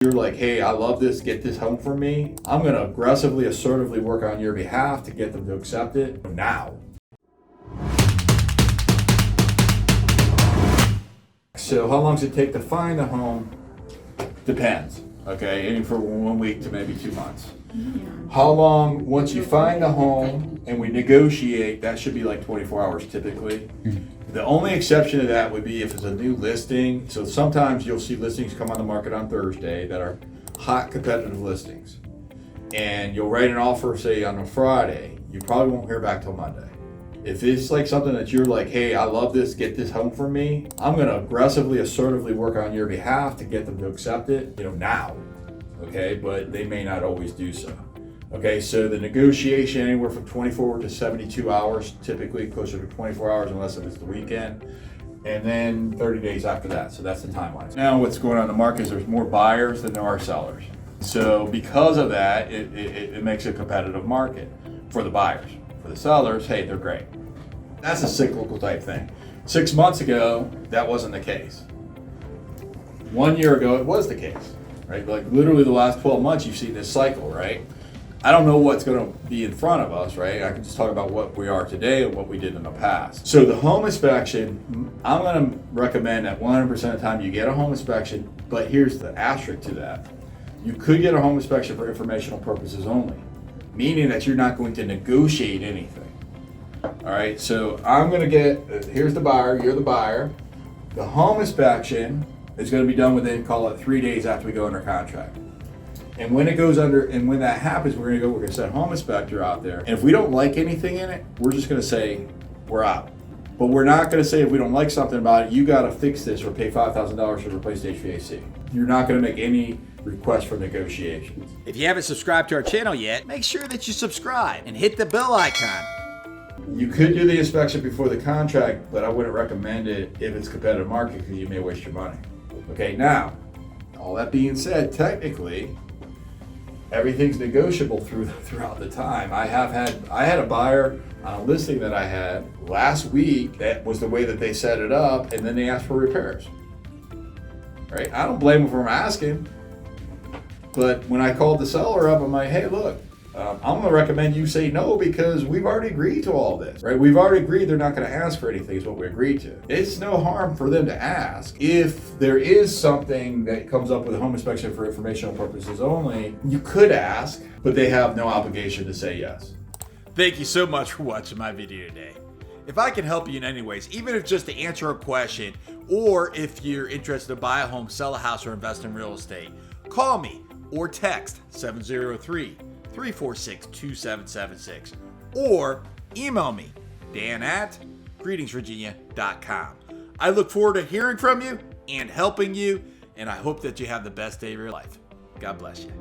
You're like, hey, I love this, get this home for me. I'm gonna aggressively, assertively work on your behalf to get them to accept it now. So how long does it take to find a home? Depends, okay? Anything from 1 week to maybe 2 months. How long, once you find a home and we negotiate, that should be like 24 hours typically. The only exception to that would be if it's a new listing. So sometimes you'll see listings come on the market on Thursday that are hot competitive listings. And you'll write an offer, say on a Friday, you probably won't hear back till Monday. If it's like something that you're like, hey, I love this, get this home for me, I'm gonna aggressively, assertively work on your behalf to get them to accept it, now, okay? But they may not always do so. Okay, so the negotiation anywhere from 24 to 72 hours, typically closer to 24 hours unless it's the weekend, and then 30 days after that. So that's the timeline. Now what's going on in the market is there's more buyers than there are sellers. So because of that, it makes a competitive market for the buyers. For the sellers, hey, they're great. That's a cyclical type thing. 6 months ago, that wasn't the case. 1 year ago, it was the case, right? Like literally the last 12 months, you've seen this cycle, right? I don't know what's going to be in front of us, right? I can just talk about what we are today and what we did in the past. So the home inspection, I'm going to recommend that 100% of the time you get a home inspection, but here's the asterisk to that. You could get a home inspection for informational purposes only, meaning that you're not going to negotiate anything. All right, so I'm going to get, here's the buyer, you're the buyer. The home inspection is going to be done within, call it 3 days after we go under contract. And when it goes under, and when that happens, we're going to send a home inspector out there. And if we don't like anything in it, we're just going to say, we're out. But we're not going to say if we don't like something about it, you got to fix this or pay $5,000 to replace the HVAC. You're not going to make any request for negotiations. If you haven't subscribed to our channel yet, make sure that you subscribe and hit the bell icon. You could do the inspection before the contract, but I wouldn't recommend it if it's competitive market because you may waste your money. Okay, now, all that being said, technically, everything's negotiable throughout the time. I had a buyer on a listing that I had last week. That was the way that they set it up, and then they asked for repairs. Right? I don't blame them for asking, but when I called the seller up, I'm like, hey, look, I'm going to recommend you say no because we've already agreed to all this, right? We've already agreed they're not going to ask for anything is what we agreed to. It's no harm for them to ask. If there is something that comes up with a home inspection for informational purposes only, you could ask, but they have no obligation to say yes. Thank you so much for watching my video today. If I can help you in any ways, even if just to answer a question, or if you're interested to buy a home, sell a house, or invest in real estate, call me or text 703-346-2776 or email me, dan@greetingsvirginia.com. I look forward to hearing from you and helping you, and I hope that you have the best day of your life. God bless you.